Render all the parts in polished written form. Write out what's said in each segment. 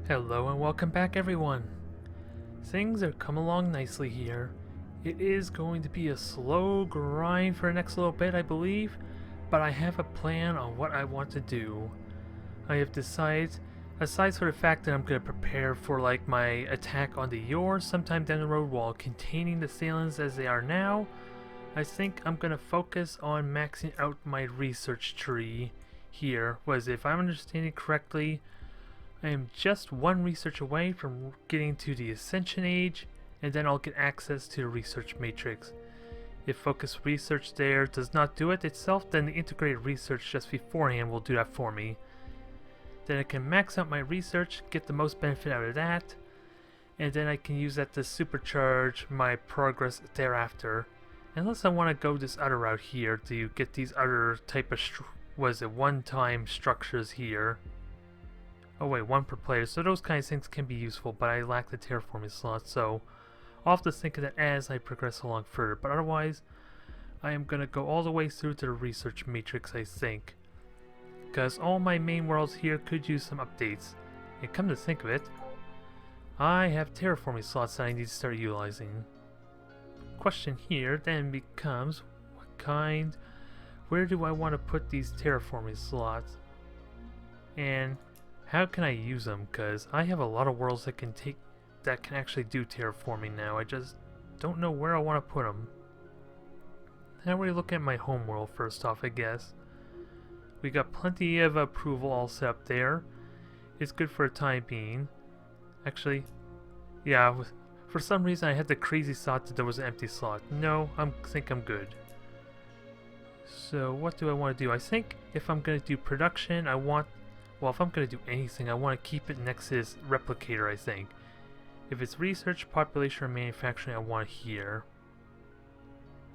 Hello and welcome back everyone. Things are coming along nicely here. It is going to be a slow grind for the next little bit, I believe, but I have a plan on what I want to do. I have decided, aside from the fact that I'm going to prepare for like my attack on the Yor sometime down the road while containing the Salins as they are now, I think I'm going to focus on maxing out my research tree here. If I'm understanding correctly, I am just one research away from getting to the Ascension age, and then I'll get access to the research matrix. If focused research there does not do it itself, then the integrated research just beforehand will do that for me. Then I can max out my research, get the most benefit out of that, and then I can use that to supercharge my progress thereafter. Unless I want to go this other route here to get these other type of one-time structures here. Oh wait, one per player, so those kinds of things can be useful, but I lack the terraforming slot, so I'll have to think of that as I progress along further. But otherwise, I am going to go all the way through to the research matrix, I think. Because all my main worlds here could use some updates. And come to think of it, I have terraforming slots that I need to start utilizing. Question here then becomes, where do I want to put these terraforming slots? And how can I use them? Because I have a lot of worlds that can actually do terraforming now. I just don't know where I want to put them. How do we look at my home world first off, I guess? We got plenty of approval all set up there. It's good for a time being. Actually, yeah, for some reason I had the crazy thought that there was an empty slot. No, I think I'm good. So what do I want to do? I think if I'm going to do production, if I'm going to do anything, I want to keep it next to this replicator, I think. If it's research, population, or manufacturing, I want it here.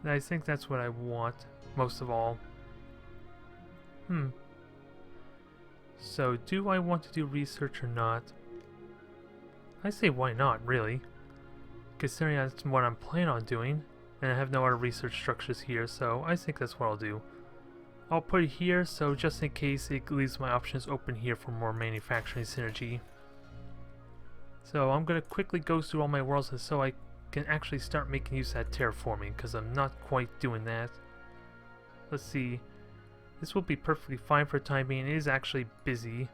And I think that's what I want, most of all. So, do I want to do research or not? I say why not, really. Considering that's what I'm planning on doing, and I have no other research structures here, so I think that's what I'll do. I'll put it here, so just in case it leaves my options open here for more manufacturing synergy. So I'm going to quickly go through all my worlds so I can actually start making use of that terraforming, because I'm not quite doing that. Let's see. This will be perfectly fine for the time being. It is actually busy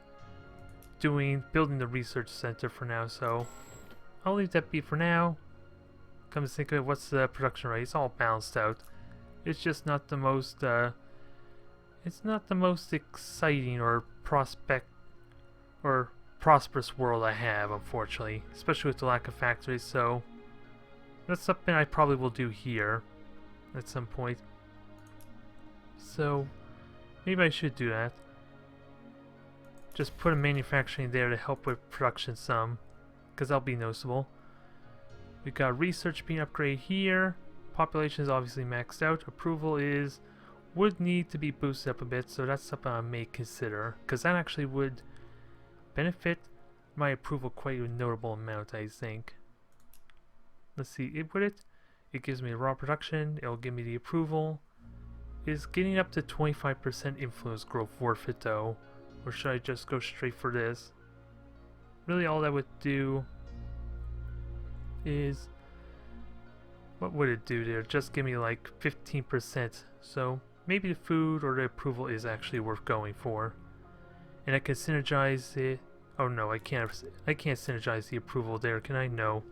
building the research center for now, so I'll leave that be for now. Come to think of it, what's the production rate? It's all balanced out. It's just not the most exciting or prosperous world I have, unfortunately, especially with the lack of factories, so that's something I probably will do here at some point. So maybe I should do that. Just put a manufacturing there to help with production some, because that'll be noticeable. We've got research being upgraded here. Population is obviously maxed out. Approval would need to be boosted up a bit, so that's something I may consider, because that actually would benefit my approval quite a notable amount, I think. Let's see, it gives me raw production, it'll give me the approval. Is getting up to 25% influence growth worth it though? Or should I just go straight for this? Really all that would do is, what would it do there? Just give me like 15%, so maybe the food or the approval is actually worth going for. And I can synergize it. Oh no, I can't synergize the approval there, can I? No.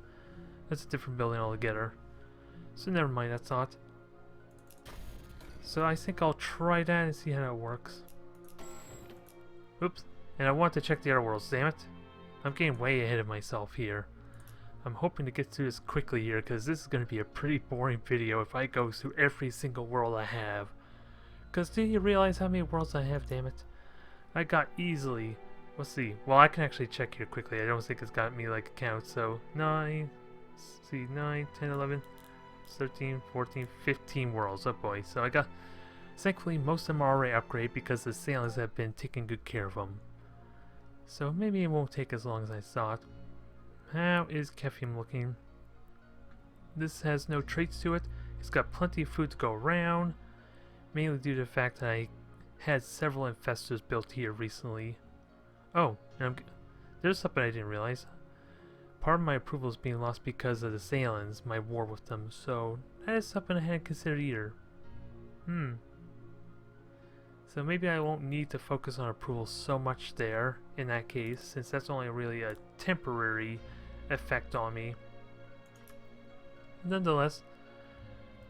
That's a different building altogether. So never mind that thought. So I think I'll try that and see how that works. Oops. And I want to check the other worlds, damn it. I'm getting way ahead of myself here. I'm hoping to get through this quickly here, because this is going to be a pretty boring video if I go through every single world I have. Because do you realize how many worlds I have, damn it? I got easily, let's see, well I can actually check here quickly. I don't think it's got me like a count, so 9, 10, 11, 13, 14, 15 worlds, oh boy. So I got, thankfully most of them are already upgraded because the sailors have been taking good care of them. So maybe it won't take as long as I thought. How is Kephium looking? This has no traits to it. It's got plenty of food to go around, mainly due to the fact that I had several infestors built here recently. Oh, and there's something I didn't realize. Part of my approval is being lost because of the Saiyans, my war with them, so that is something I hadn't considered either. So maybe I won't need to focus on approval so much there, in that case, since that's only really a temporary effect on me. Nonetheless,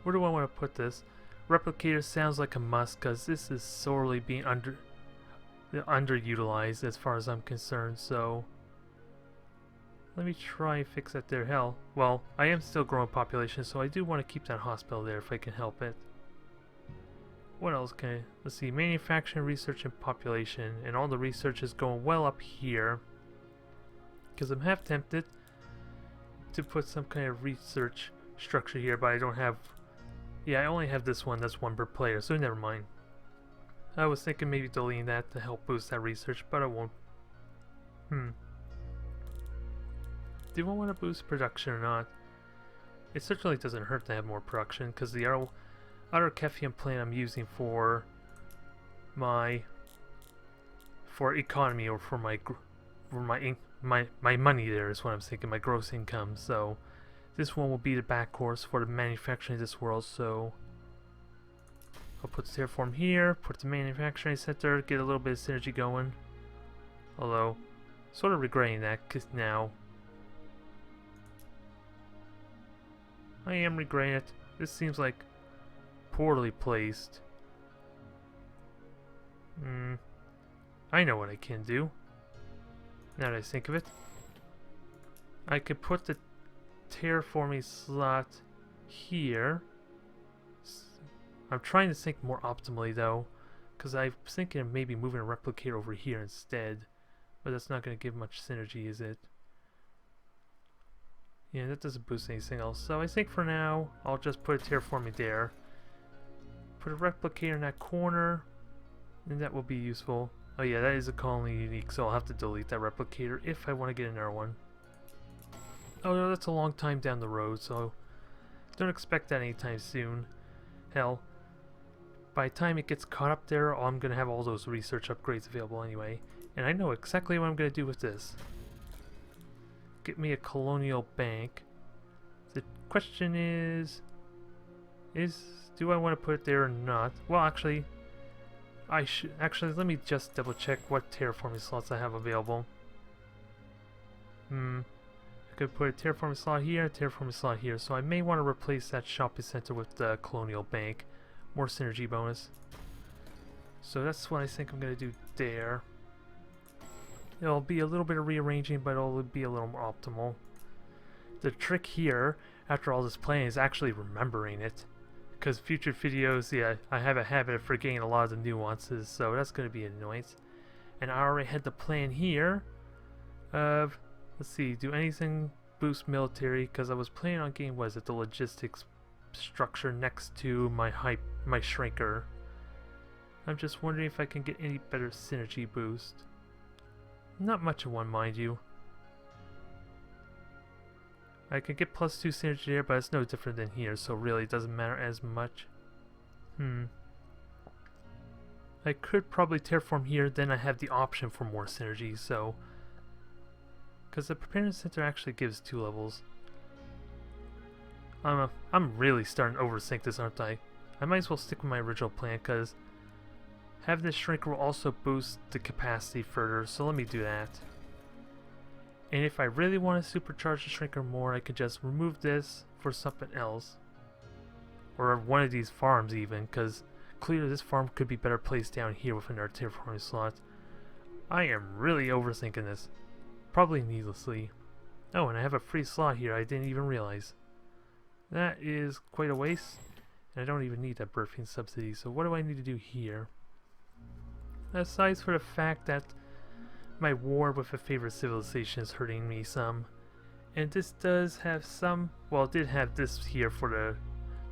where do I want to put this? Replicator sounds like a must, because this is sorely being underutilized as far as I'm concerned, so let me try and fix that there. Hell, well, I am still growing population, so I do want to keep that hospital there if I can help it. What else can I... Let's see, manufacturing, research, and population. And all the research is going well up here. Because I'm half tempted to put some kind of research structure here, but I don't have... Yeah, I only have this one. That's one per player, so never mind. I was thinking maybe deleting that to help boost that research, but I won't. Do I want to boost production or not? It certainly doesn't hurt to have more production, because the outer Keffian plant I'm using for economy, or for my money there is what I'm thinking, my gross income. So this one will be the back course for the manufacturing of this world. So I'll put the terraform here, put the manufacturing center, get a little bit of synergy going. Although, sort of regretting that, because now I am regretting it. This seems like poorly placed. I know what I can do. Now that I think of it, I could put the terraforming slot here. I'm trying to think more optimally though, because I was thinking of maybe moving a replicator over here instead, but that's not going to give much synergy, is it? Yeah, that doesn't boost anything else. So I think for now, I'll just put a terraforming there. Put a replicator in that corner, and that will be useful. Oh yeah, that is a colony unique, so I'll have to delete that replicator if I want to get another one. Oh no, that's a long time down the road, so don't expect that anytime soon. Hell, by the time it gets caught up there, I'm going to have all those research upgrades available anyway. And I know exactly what I'm going to do with this. Get me a colonial bank. The question is do I want to put it there or not? Well, actually, let me just double check what terraforming slots I have available. I could put a terraforming slot here, a terraforming slot here, so I may want to replace that shopping center with the colonial bank. More synergy bonus. So that's what I think I'm going to do there. It'll be a little bit of rearranging, but it'll be a little more optimal. The trick here, after all this planning, is actually remembering it. Because future videos, yeah, I have a habit of forgetting a lot of the nuances, so that's going to be an annoyance. And I already had the plan here of, let's see, do anything boost military, because I was planning on getting, what is it, the logistics structure next to my shrinker. I'm just wondering if I can get any better synergy boost. Not much of one, mind you. I can get +2 synergy there, but it's no different than here, so really it doesn't matter as much. I could probably terraform here, then I have the option for more synergy, so... Because the preparedness center actually gives 2 levels. I'm really starting to overthink this, aren't I? I might as well stick with my original plan, because having this shrinker will also boost the capacity further, so let me do that. And if I really want to supercharge the shrinker more, I could just remove this for something else. Or one of these farms even, because clearly this farm could be better placed down here with another terraforming slot. I am really overthinking this. Probably needlessly. Oh, and I have a free slot here I didn't even realize. That is quite a waste. And I don't even need that birthing subsidy, so what do I need to do here? Aside for the fact that my war with a favorite civilization is hurting me some. And this does have some... Well, it did have this here for the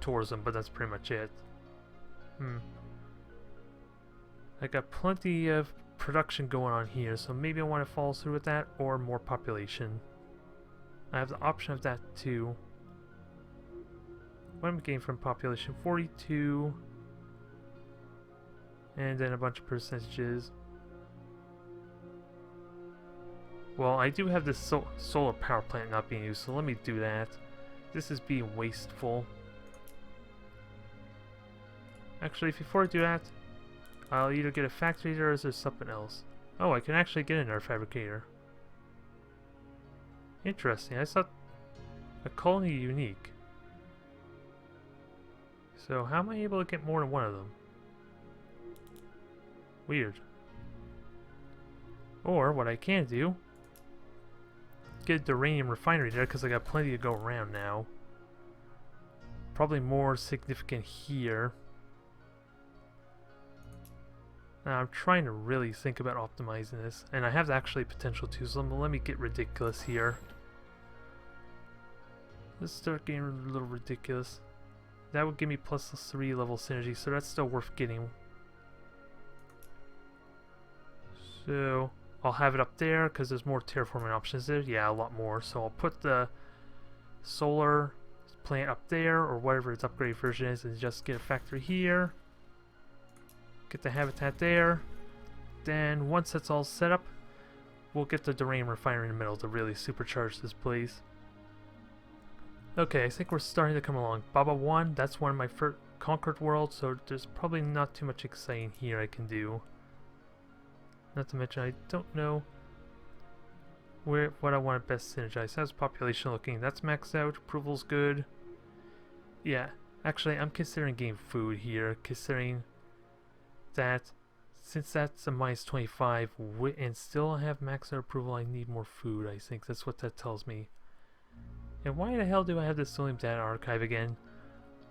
tourism, but that's pretty much it. I got plenty of production going on here, so maybe I want to follow through with that, or more population. I have the option of that too. What am I getting from population? 42. And then a bunch of percentages. Well, I do have this solar power plant not being used, so let me do that. This is being wasteful. Actually, before I do that, I'll either get a factory there or is there something else? Oh, I can actually get another fabricator. Interesting. I thought a colony unique. So how am I able to get more than one of them? Weird. Or what I can do, get a uranium refinery there because I got plenty to go around now. Probably more significant here. Now I'm trying to really think about optimizing this, and I have actually potential too, so let me get ridiculous here. Let's start getting a little ridiculous. That would give me plus 3 level synergy, so that's still worth getting. So I'll have it up there because there's more terraforming options there. Yeah, a lot more. So I'll put the solar plant up there, or whatever its upgraded version is, and just get a factory here. Get the habitat there. Then once that's all set up, we'll get the uranium refinery in the middle to really supercharge this place. Okay, I think we're starting to come along. Baba 1, that's one of my first conquered worlds, so there's probably not too much exciting here I can do. Not to mention, I don't know what I want to best synergize. How's population looking? That's maxed out. Approval's good. Yeah, actually, I'm considering getting food here, considering that since that's a minus 25 and still I have maxed out approval, I need more food. I think that's what that tells me. And why the hell do I have the Stellium data archive again?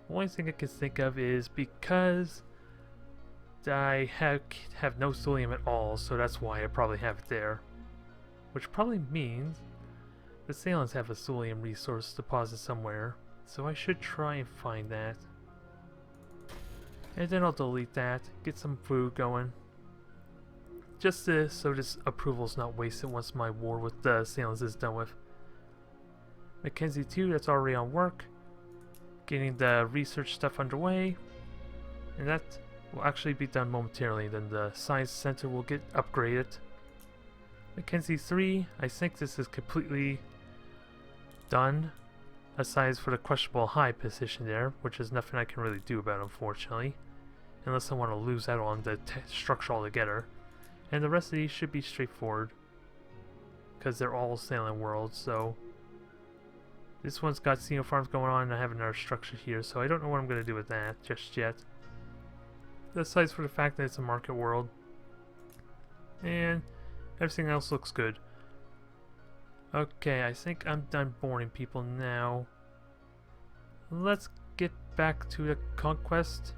The only thing I can think of is because I have no Stellium at all, so that's why I probably have it there. Which probably means the Salins have a Stellium resource deposit somewhere, so I should try and find that. And then I'll delete that, get some food going. Just so this approval's not wasted once my war with the Salins is done with. Mackenzie 2, that's already on work. Getting the research stuff underway. And that will actually be done momentarily, then the science center will get upgraded. Mackenzie 3, I think this is completely done. Aside for the questionable high position there, which is nothing I can really do about, unfortunately. Unless I want to lose out on the structure altogether. And the rest of these should be straightforward. Because they're all sailing worlds, so... This one's got Xeno farms going on, and I have another structure here, so I don't know what I'm going to do with that just yet. Aside for the fact that it's a market world. And everything else looks good. Okay, I think I'm done boring people now. Let's get back to the conquest.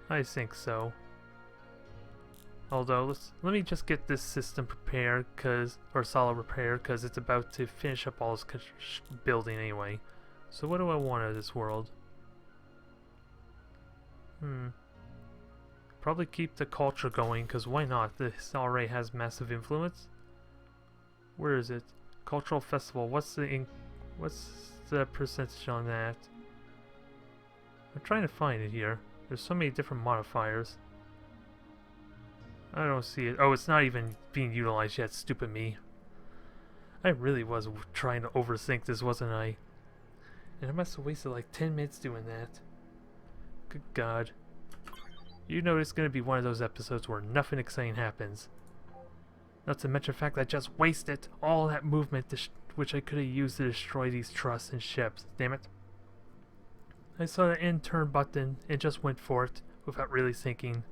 I think so. Although, let me just get this system prepared, or solid repaired, because it's about to finish up all this building anyway. So what do I want out of this world? Probably keep the culture going, because why not? This already has massive influence. Where is it? Cultural festival. What's the percentage on that? I'm trying to find it here. There's so many different modifiers. I don't see it. Oh, it's not even being utilized yet. Stupid me. I really was trying to overthink this, wasn't I? And I must have wasted like 10 minutes doing that. Good God. You know it's going to be one of those episodes where nothing exciting happens. Not to mention the fact that I just wasted all that movement which I could have used to destroy these trusts and ships. Damn it. I saw the end turn button and just went for it without really thinking.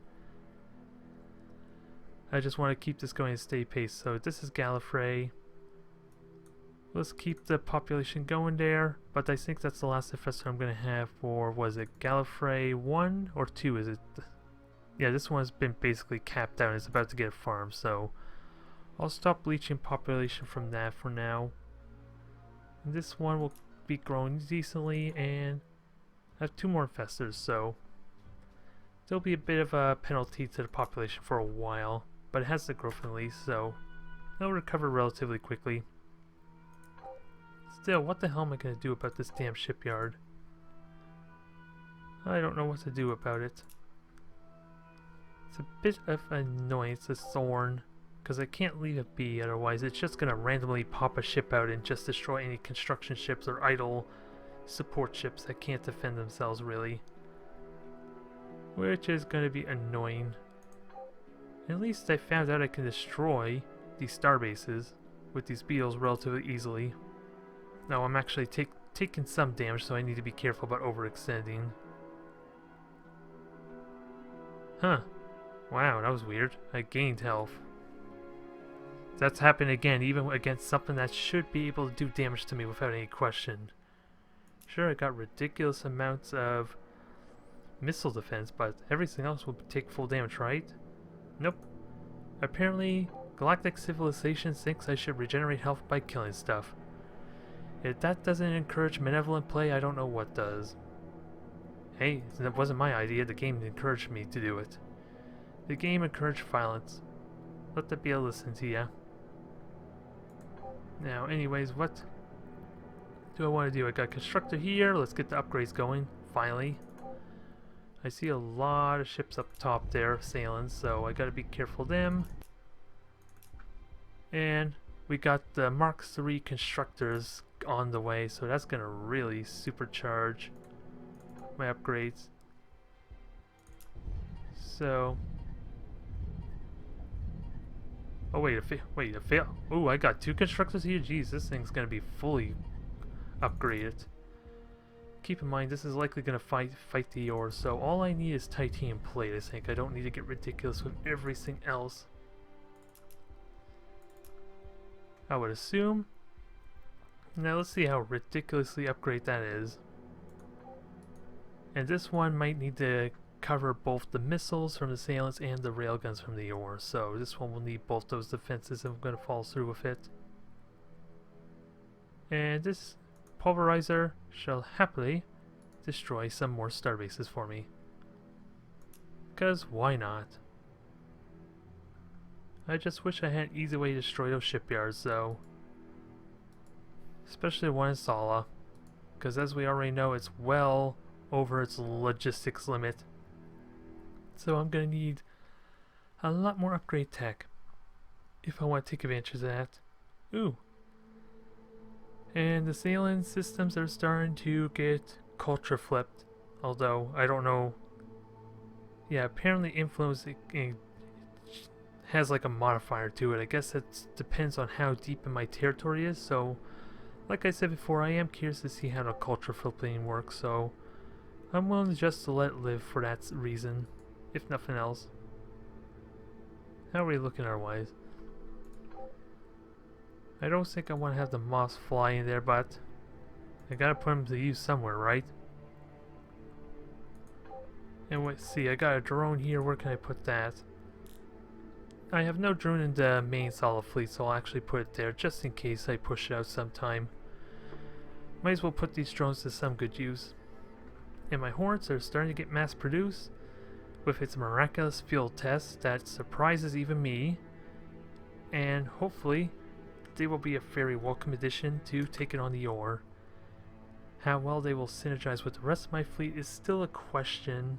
I just want to keep this going at steady pace. So this is Gallifrey. Let's keep the population going there. But I think that's the last infestor I'm going to have for, was it Gallifrey 1 or 2? Is it? Yeah, this one's been basically capped out and it's about to get a farm. So I'll stop bleaching population from that for now. And this one will be growing decently and I have 2 more infestors. So there'll be a bit of a penalty to the population for a while. But it has the growth release, so it'll recover relatively quickly. Still, what the hell am I going to do about this damn shipyard? I don't know what to do about it. It's a bit of an annoyance, a thorn. because I can't leave it be, otherwise it's just going to randomly pop a ship out and just destroy any construction ships or idle support ships that can't defend themselves really. Which is going to be annoying. At least I found out I can destroy these starbases with these beetles relatively easily. Now I'm actually taking some damage, so I need to be careful about overextending. Huh. Wow, that was weird. I gained health. That's happened again, even against something that should be able to do damage to me without any question. Sure, I got ridiculous amounts of missile defense, but everything else will take full damage, right? Nope. Apparently, Galactic civilization thinks I should regenerate health by killing stuff. If that doesn't encourage benevolent play, I don't know what does. Hey, that wasn't my idea, the game encouraged me to do it. The game encouraged violence. Let that be a lesson to ya. Now, anyways, what do I want to do? I got a constructor here, let's get the upgrades going, finally. I see a lot of ships up top there sailing, so I gotta be careful of them. And we got the Mark III constructors on the way, so that's gonna really supercharge my upgrades. So, oh wait, a fail. Oh, I got 2 constructors here. Jeez, this thing's gonna be fully upgraded. Keep in mind, this is likely gonna fight the ore, so all I need is titanium plate. I think I don't need to get ridiculous with everything else. I would assume. Now let's see how ridiculously upgrade that is. And this one might need to cover both the missiles from the assailants and the railguns from the ore. So this one will need both those defenses if I'm going to follow through with it. And this pulverizer shall happily destroy some more starbases for me. Because why not? I just wish I had an easy way to destroy those shipyards though. Especially the one in Sala. Because as we already know, it's well over its logistics limit. So I'm going to need a lot more upgrade tech if I want to take advantage of that. Ooh. And the sailing systems are starting to get culture flipped. Although, I don't know. Yeah, apparently influence has like a modifier to it. I guess it depends on how deep in my territory is. So, like I said before, I am curious to see how the culture flipping works. So, I'm willing just to let it live for that reason, if nothing else. How are we looking otherwise? I don't think I want to have the moss fly in there, but I gotta put them to use somewhere, right? And let's see, I got a drone here, where can I put that? I have no drone in the main solid fleet, so I'll actually put it there, just in case I push it out sometime. Might as well put these drones to some good use. And my hornets are starting to get mass produced, with its miraculous field test that surprises even me, and hopefully they will be a very welcome addition to taking on the ore. How well they will synergize with the rest of my fleet is still a question,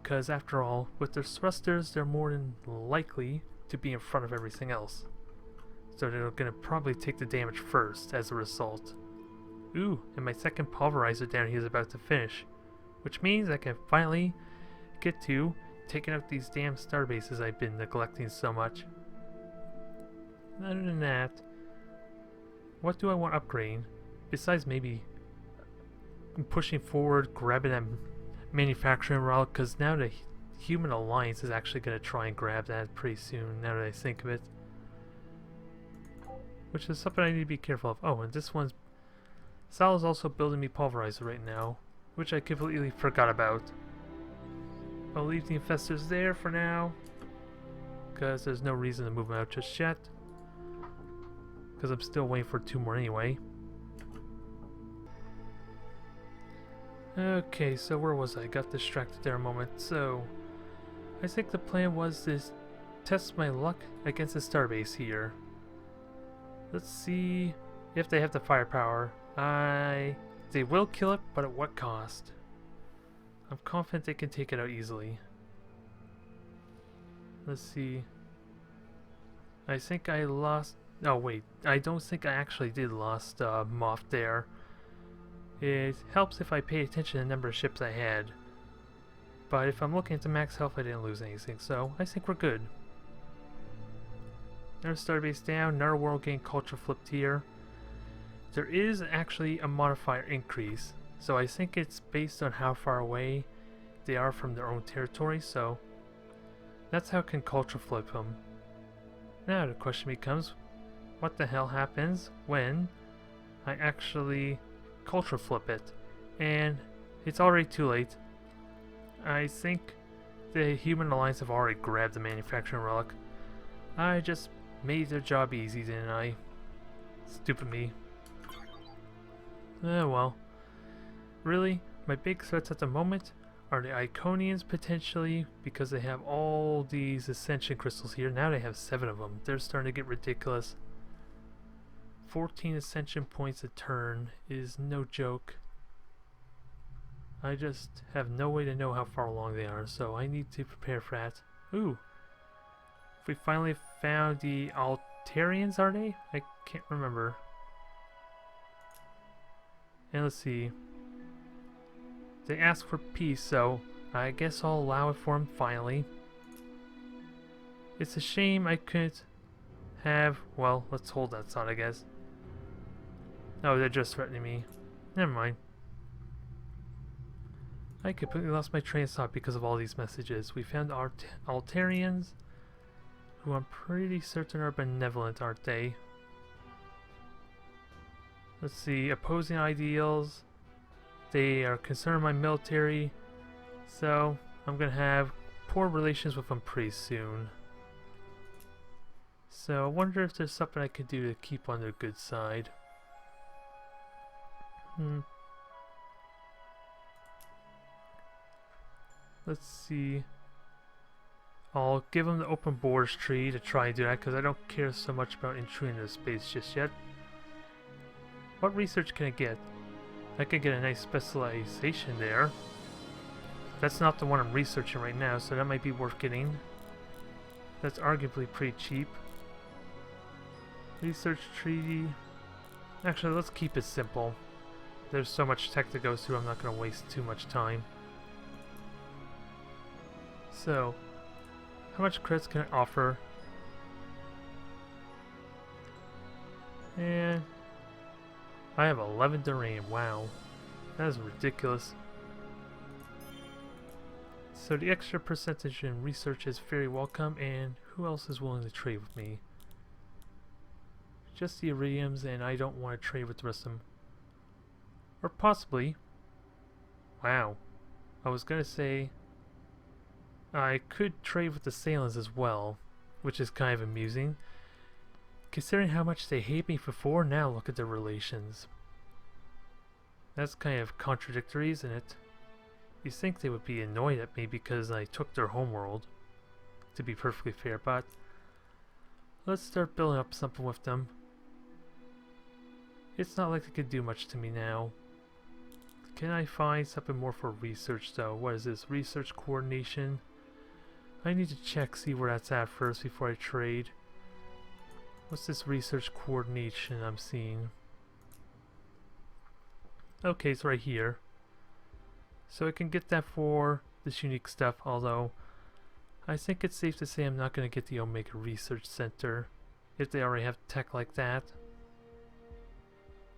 because after all, with their thrusters they're more than likely to be in front of everything else. So they're going to probably take the damage first as a result. Ooh, and my second pulverizer down here is about to finish, which means I can finally get to taking out these damn starbases I've been neglecting so much. Other than that, what do I want upgrading? Besides maybe pushing forward, grabbing that manufacturing route, because now the Human Alliance is actually going to try and grab that pretty soon, now that I think of it. Which is something I need to be careful of. Oh, and this one's... Sal is also building me pulverizer right now, which I completely forgot about. I'll leave the infestors there for now, because there's no reason to move them out just yet. Because I'm still waiting for 2 more anyway. Okay, so where was I? Got distracted there a moment. So, I think the plan was to test my luck against the starbase here. Let's see if they have the firepower. They will kill it, but at what cost? I'm confident they can take it out easily. Let's see. I think I lost... Oh wait, I don't think I actually did lost Moth there. It helps if I pay attention to the number of ships I had. But if I'm looking at the max health, I didn't lose anything, so I think we're good. Another starbase down, another world getting culture flipped here. There is actually a modifier increase, so I think it's based on how far away they are from their own territory, so that's how it can culture flip them. Now the question becomes, what the hell happens when I actually culture flip it? And it's already too late. I think the Human Alliance have already grabbed the manufacturing relic. I just made their job easy, didn't I? Stupid me. Well. Really, my big threats at the moment are the Iconians potentially, because they have all these Ascension crystals here. Now they have 7 of them. They're starting to get ridiculous. 14 Ascension points a turn is no joke. I just have no way to know how far along they are, so I need to prepare for that. Ooh. We finally found the Altarians, are they? I can't remember. And let's see. They ask for peace, so I guess I'll allow it for them finally. It's a shame I couldn't have... Well, let's hold that thought, I guess. Oh, they're just threatening me. Never mind. I completely lost my train of thought because of all these messages. We found Altarians, who I'm pretty certain are benevolent, aren't they? Let's see, opposing ideals. They are concerned with my military, so I'm gonna have poor relations with them pretty soon. So I wonder if there's something I could do to keep on their good side. Let's see. I'll give them the open borders tree to try and do that, because I don't care so much about intruding into space just yet. What research can I get? I could get a nice specialization there. That's not the one I'm researching right now, so that might be worth getting. That's arguably pretty cheap. Research treaty. Actually, let's keep it simple. There's so much tech to go through, I'm not going to waste too much time. So, how much credits can I offer? And I have 11 Duranium. Wow, that is ridiculous. So the extra percentage in research is very welcome, and who else is willing to trade with me? Just the Iridiums, and I don't want to trade with the rest of them. Or possibly... Wow. I was gonna say... I could trade with the Salins as well, which is kind of amusing. Considering how much they hate me before, now look at their relations. That's kind of contradictory, isn't it? You'd think they would be annoyed at me because I took their homeworld, to be perfectly fair, but let's start building up something with them. It's not like they could do much to me now. Can I find something more for research though? What is this? Research coordination? I need to check, see where that's at first before I trade. What's this research coordination I'm seeing? Okay, it's right here. So I can get that for this unique stuff, although I think it's safe to say I'm not going to get the Omega Research Center if they already have tech like that.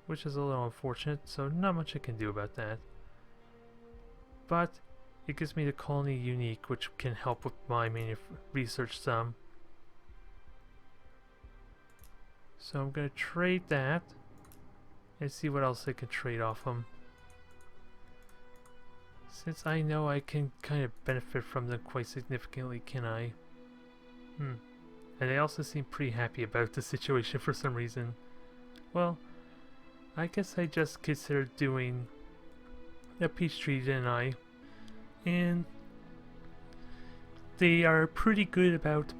Which is a little unfortunate, so not much I can do about that. But it gives me the Colony Unique, which can help with my research some. So I'm going to trade that and see what else I can trade off them. Since I know I can kind of benefit from them quite significantly, can I? And they also seem pretty happy about the situation for some reason. Well, I guess I just considered doing a peace treaty, didn't I? And they are pretty good about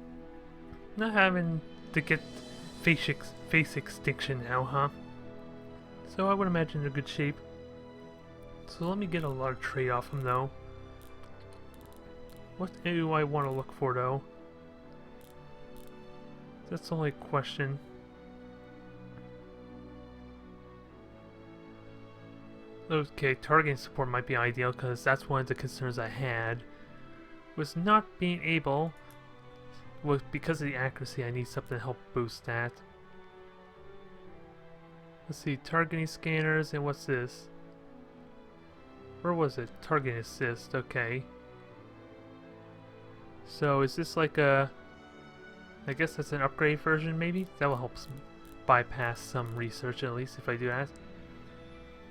not having to get face extinction now, huh? So I would imagine they're in good shape. So let me get a lot of trade off them though. What do I want to look for though? That's the only question. Okay, targeting support might be ideal because that's one of the concerns I had. Was not being able, because of the accuracy, I need something to help boost that. Let's see, targeting scanners, and what's this? Where was it? Targeting assist, okay. So is this like a... I guess that's an upgrade version maybe? That will help bypass some research at least if I do that.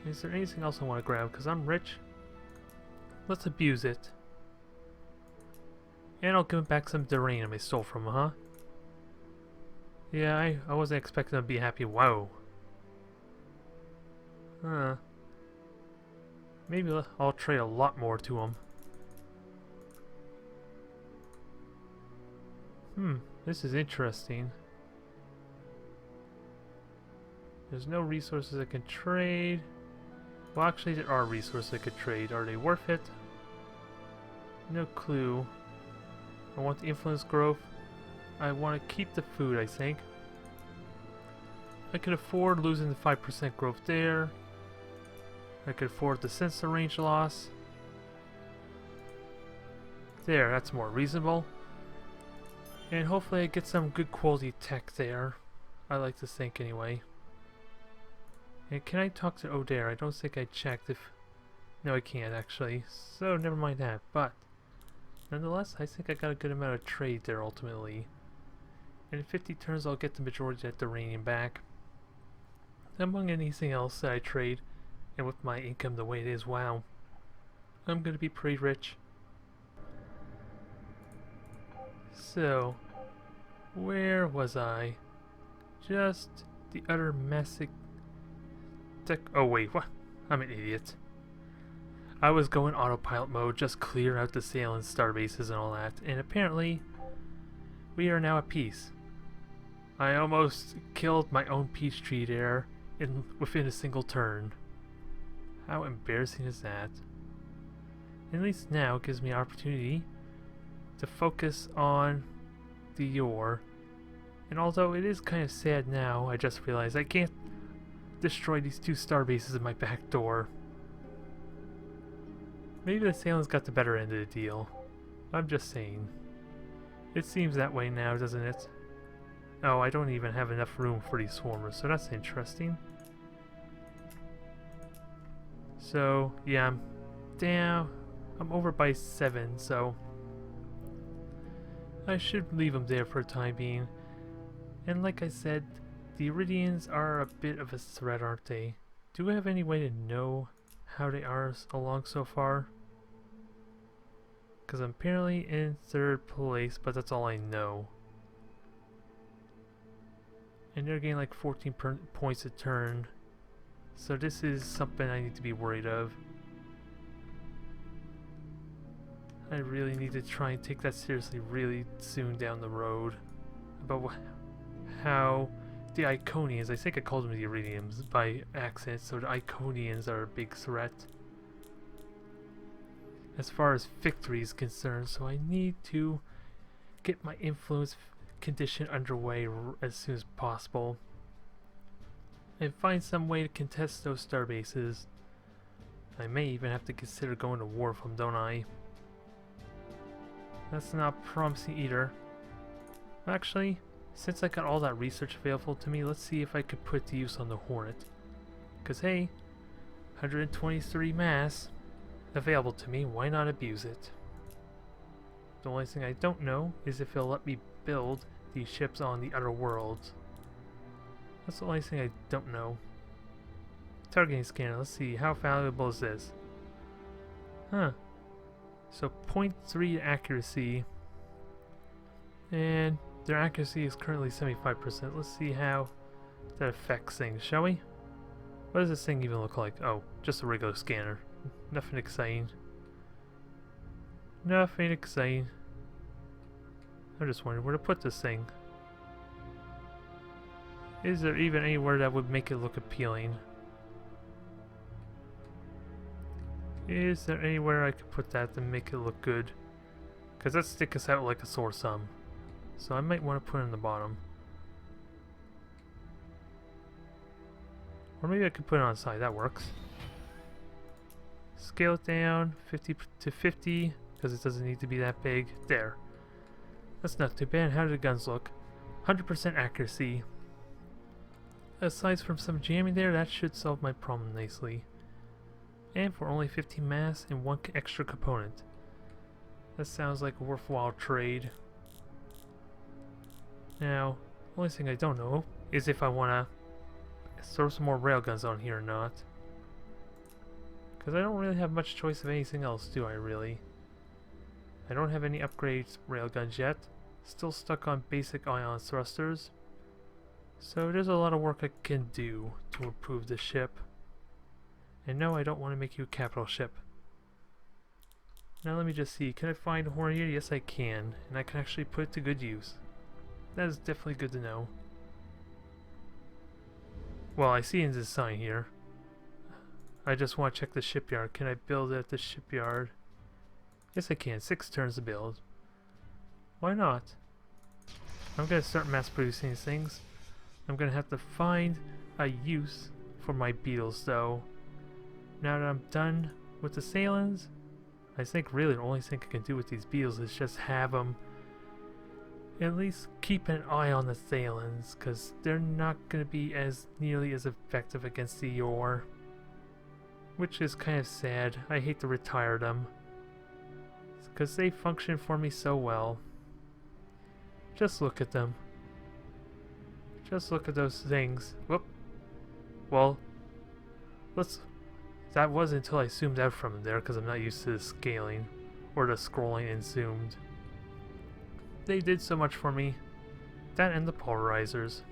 Is there anything else I want to grab? Because I'm rich. Let's abuse it. And I'll give him back some uranium I stole from him, huh? Yeah, I wasn't expecting him to be happy. Whoa. Huh. Maybe I'll trade a lot more to him. This is interesting. There's no resources I can trade. Well, actually, there are resources I could trade. Are they worth it? No clue. I want the influence growth. I want to keep the food, I think. I could afford losing the 5% growth there. I could afford the sensor range loss. There, that's more reasonable. And hopefully I get some good quality tech there. I like to think anyway. And can I talk to O'Dare? I don't think I checked if... No, I can't actually. So never mind that. But nonetheless, I think I got a good amount of trade there ultimately. And in 50 turns I'll get the majority of that uranium back. Among anything else that I trade, and with my income the way it is, wow. I'm gonna be pretty rich. So, where was I? Just the utter massive tech. Oh wait, what? I'm an idiot. I was going autopilot mode, just clear out the sail and star bases and all that, and apparently we are now at peace. I almost killed my own peach tree there within a single turn. How embarrassing is that? At least now it gives me an opportunity to focus on the ore. And although it is kind of sad now, I just realized I can't destroy these 2 star bases in my back door. Maybe the Sailors got the better end of the deal. I'm just saying. It seems that way now, doesn't it? Oh, I don't even have enough room for these swarmers, so that's interesting. So, yeah, I'm down. I'm over by 7, so I should leave them there for the time being. And like I said, the Iridians are a bit of a threat, aren't they? Do we have any way to know how they are along so far? Because I'm apparently in 3rd place, but that's all I know. And they're getting like 14 points a turn. So this is something I need to be worried of. I really need to try and take that seriously really soon down the road. About how the Iconians, I think I called them the Iridians by accident, so the Iconians are a big threat as far as victory is concerned, so I need to get my influence condition underway as soon as possible and find some way to contest those star bases. I may even have to consider going to war with them, don't I? That's not promising either. Actually, since I got all that research available to me, let's see if I could put to use on the Hornet. Because hey, 123 mass available to me, why not abuse it? The only thing I don't know is if it'll let me build these ships on the other worlds. That's the only thing I don't know. Targeting scanner, let's see, how valuable is this? Huh. So 0.3 accuracy, and their accuracy is currently 75%. Let's see how that affects things, shall we? What does this thing even look like? Oh, just a regular scanner. Nothing exciting. Nothing exciting. I'm just wondering where to put this thing. Is there even anywhere that would make it look appealing? Is there anywhere I could put that to make it look good? Because that sticks us out like a sore thumb. So I might want to put it in the bottom. Or maybe I could put it on the side, that works. Scale it down 50 to 50 because it doesn't need to be that big. There. That's not too bad. How do the guns look? 100% accuracy. Aside from some jamming there, that should solve my problem nicely. And for only 15 mass and 1 extra component. That sounds like a worthwhile trade. Now, only thing I don't know is if I want to throw some more railguns on here or not. Because I don't really have much choice of anything else, do I really? I don't have any upgrades railguns yet. Still stuck on basic ion thrusters. So there's a lot of work I can do to improve the ship. And no, I don't want to make you a capital ship. Now let me just see, can I find a horn here? Yes I can, and I can actually put it to good use. That is definitely good to know. Well, I see in this sign here. I just want to check the shipyard. Can I build it at the shipyard? Yes I can, 6 turns to build. Why not? I'm going to start mass producing these things. I'm going to have to find a use for my beetles though. Now that I'm done with the Salins, I think really the only thing I can do with these beetles is just have them at least keep an eye on the Salins, because they're not going to be as nearly as effective against the ore. Which is kind of sad. I hate to retire them, because they function for me so well. Just look at them. Just look at those things. Whoop. Well, that was until I zoomed out from there, because I'm not used to the scaling or the scrolling and zoomed. They did so much for me. That and the polarizers.